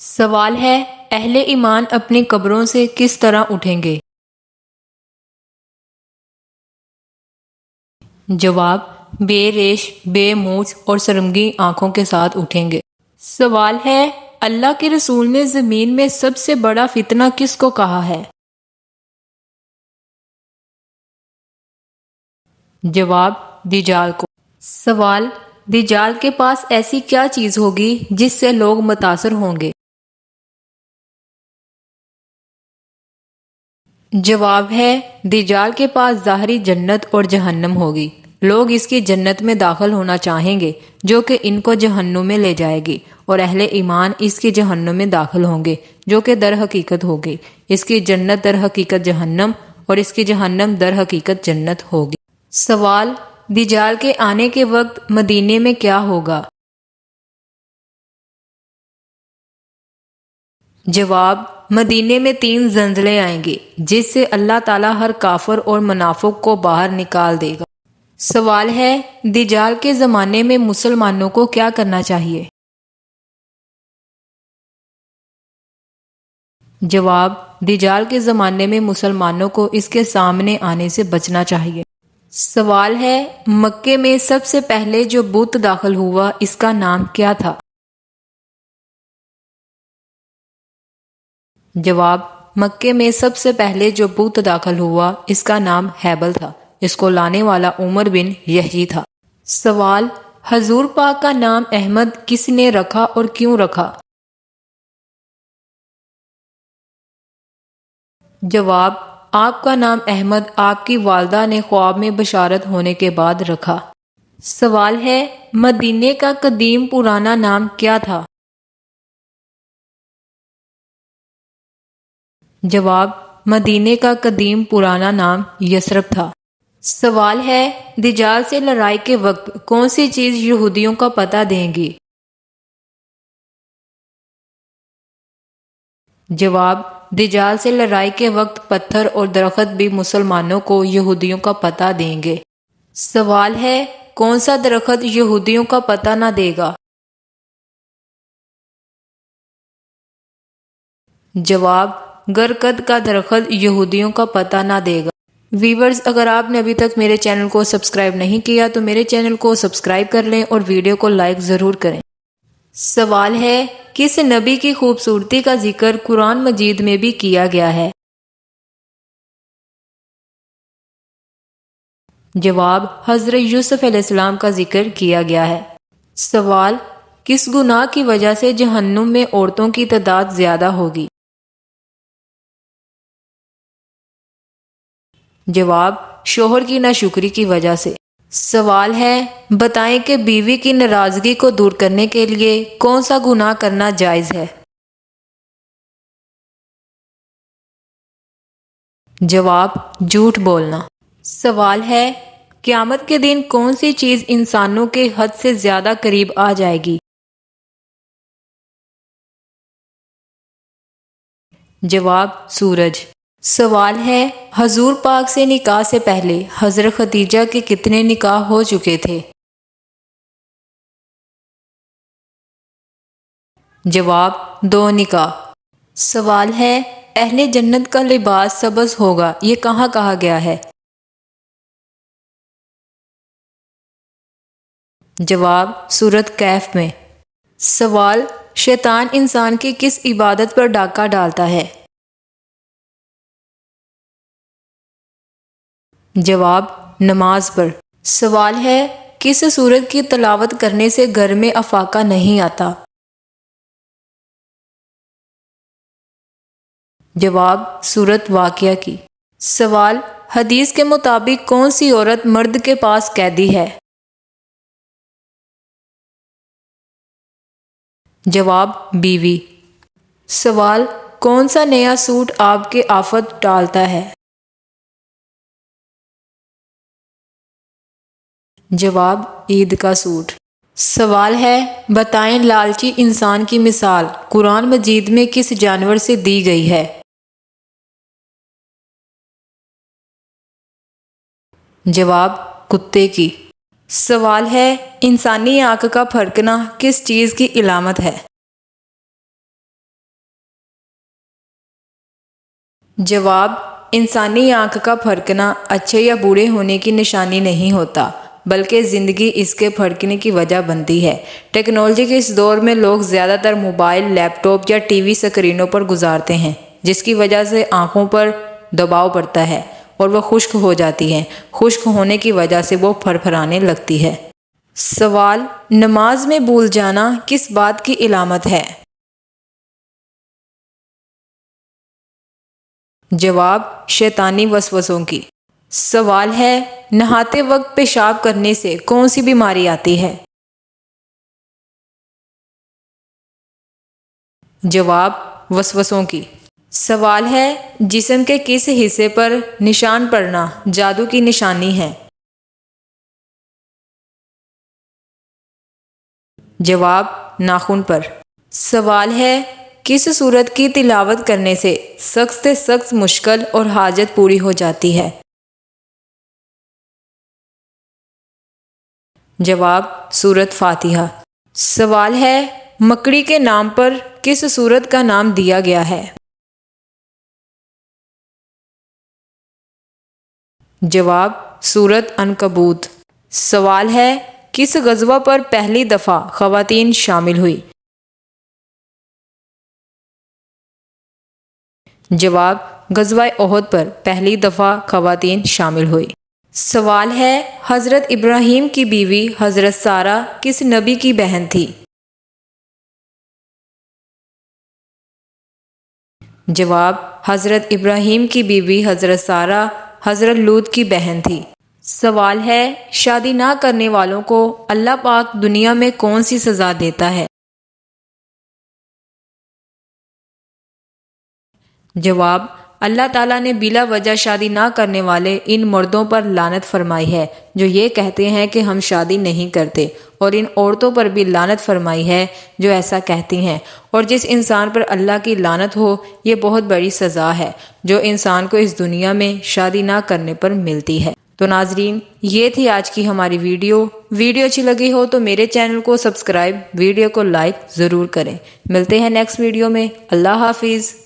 سوال ہے اہل ایمان اپنی قبروں سے کس طرح اٹھیں گے؟ جواب بے ریش، بے مونچھ اور سرمگی آنکھوں کے ساتھ اٹھیں گے۔ سوال ہے اللہ کے رسول نے زمین میں سب سے بڑا فتنہ کس کو کہا ہے؟ جواب دجال کو۔ سوال دجال کے پاس ایسی کیا چیز ہوگی جس سے لوگ متاثر ہوں گے؟ جواب ہے دجال کے پاس ظاہری جنت اور جہنم ہوگی، لوگ اس کی جنت میں داخل ہونا چاہیں گے جو کہ ان کو جہنم میں لے جائے گی، اور اہل ایمان اس کی جہنم میں داخل ہوں گے جو کہ در حقیقت ہوگی، اس کی جنت در حقیقت جہنم اور اس کی جہنم در حقیقت جنت ہوگی۔ سوال دجال کے آنے کے وقت مدینے میں کیا ہوگا؟ جواب مدینے میں 3 زلزلے آئیں گے جس سے اللہ تعالیٰ ہر کافر اور منافق کو باہر نکال دے گا۔ سوال ہے دجال کے زمانے میں مسلمانوں کو کیا کرنا چاہیے؟ جواب دجال کے زمانے میں مسلمانوں کو اس کے سامنے آنے سے بچنا چاہیے۔ سوال ہے مکے میں سب سے پہلے جو بت داخل ہوا اس کا نام کیا تھا؟ جواب مکے میں سب سے پہلے جو بت داخل ہوا اس کا نام ہیبل تھا، اس کو لانے والا عمر بن یحیی تھا۔ سوال حضور پاک کا نام احمد کس نے رکھا اور کیوں رکھا؟ جواب آپ کا نام احمد آپ کی والدہ نے خواب میں بشارت ہونے کے بعد رکھا۔ سوال ہے مدینے کا قدیم پرانا نام کیا تھا؟ جواب مدینے کا قدیم پرانا نام یثرب تھا۔ سوال ہے دجال سے لڑائی کے وقت کون سی چیز یہودیوں کا پتہ دیں گی؟ جواب دجال سے لڑائی کے وقت پتھر اور درخت بھی مسلمانوں کو یہودیوں کا پتہ دیں گے۔ سوال ہے کون سا درخت یہودیوں کا پتہ نہ دے گا؟ جواب گرکد کا درخت یہودیوں کا پتہ نہ دے گا۔ ویورز اگر آپ نے ابھی تک میرے چینل کو سبسکرائب نہیں کیا تو میرے چینل کو سبسکرائب کر لیں اور ویڈیو کو لائک ضرور کریں۔ سوال ہے کس نبی کی خوبصورتی کا ذکر قرآن مجید میں بھی کیا گیا ہے؟ جواب حضرت یوسف علیہ السلام کا ذکر کیا گیا ہے۔ سوال کس گناہ کی وجہ سے جہنم میں عورتوں کی تعداد زیادہ ہوگی؟ جواب شوہر کی ناشکری کی وجہ سے۔ سوال ہے بتائیں کہ بیوی کی ناراضگی کو دور کرنے کے لیے کون سا گناہ کرنا جائز ہے؟ جواب جھوٹ بولنا۔ سوال ہے قیامت کے دن کون سی چیز انسانوں کے حد سے زیادہ قریب آ جائے گی؟ جواب سورج۔ سوال ہے حضور پاک سے نکاح سے پہلے حضرت خدیجہ کے کتنے نکاح ہو چکے تھے؟ جواب 2 نکاح۔ سوال ہے اہل جنت کا لباس سبز ہوگا، یہ کہاں کہا گیا ہے؟ جواب سورۃ کہف میں۔ سوال شیطان انسان کی کس عبادت پر ڈاکہ ڈالتا ہے؟ جواب نماز پر۔ سوال ہے کس سورت کی تلاوت کرنے سے گھر میں افاقہ نہیں آتا؟ جواب سورت واقعہ کی۔ سوال حدیث کے مطابق کون سی عورت مرد کے پاس قیدی ہے؟ جواب بیوی۔ سوال کون سا نیا سوٹ آپ کے آفت ٹالتا ہے؟ جواب عید کا سوٹ۔ سوال ہے بتائیں لالچی انسان کی مثال قرآن مجید میں کس جانور سے دی گئی ہے؟ جواب کتے کی۔ سوال ہے انسانی آنکھ کا پھرکنا کس چیز کی علامت ہے؟ جواب: انسانی آنکھ کا پھڑکنا اچھے یا برے ہونے کی نشانی نہیں ہوتا، بلکہ زندگی اس کے پھڑکنے کی وجہ بنتی ہے۔ ٹیکنالوجی کے اس دور میں لوگ زیادہ تر موبائل، لیپ ٹاپ یا ٹی وی اسکرینوں پر گزارتے ہیں، جس کی وجہ سے آنکھوں پر دباؤ پڑتا ہے اور وہ خشک ہو جاتی ہیں۔ خشک ہونے کی وجہ سے وہ پھرپھرانے لگتی ہے۔ سوال: نماز میں بھول جانا کس بات کی علامت ہے؟ جواب: شیطانی وسوسوں کی۔ سوال ہے: نہاتے وقت پیشاب کرنے سے کون سی بیماری آتی ہے؟ جواب: وسوسوں کی۔ سوال ہے: جسم کے کس حصے پر نشان پڑنا جادو کی نشانی ہے؟ جواب: ناخن پر۔ سوال ہے: کس سورت کی تلاوت کرنے سے سخت سے سخت مشکل اور حاجت پوری ہو جاتی ہے؟ جواب: سورت فاتحہ۔ سوال ہے: مکڑی کے نام پر کس سورت کا نام دیا گیا ہے؟ جواب: سورت عنکبوت۔ سوال ہے: کس غزوہ پر پہلی دفعہ خواتین شامل ہوئی؟ جواب: غزوہ احد پر پہلی دفعہ خواتین شامل ہوئی۔ سوال ہے: حضرت ابراہیم کی بیوی حضرت سارہ کس نبی کی بہن تھی؟ جواب: حضرت ابراہیم کی بیوی حضرت سارہ حضرت لوط کی بہن تھی۔ سوال ہے: شادی نہ کرنے والوں کو اللہ پاک دنیا میں کون سی سزا دیتا ہے؟ جواب: اللہ تعالیٰ نے بلا وجہ شادی نہ کرنے والے ان مردوں پر لعنت فرمائی ہے جو یہ کہتے ہیں کہ ہم شادی نہیں کرتے، اور ان عورتوں پر بھی لعنت فرمائی ہے جو ایسا کہتی ہیں، اور جس انسان پر اللہ کی لعنت ہو یہ بہت بڑی سزا ہے جو انسان کو اس دنیا میں شادی نہ کرنے پر ملتی ہے۔ تو ناظرین، یہ تھی آج کی ہماری ویڈیو اچھی لگی ہو تو میرے چینل کو سبسکرائب، ویڈیو کو لائک ضرور کریں۔ ملتے ہیں نیکسٹ ویڈیو میں۔ اللہ حافظ۔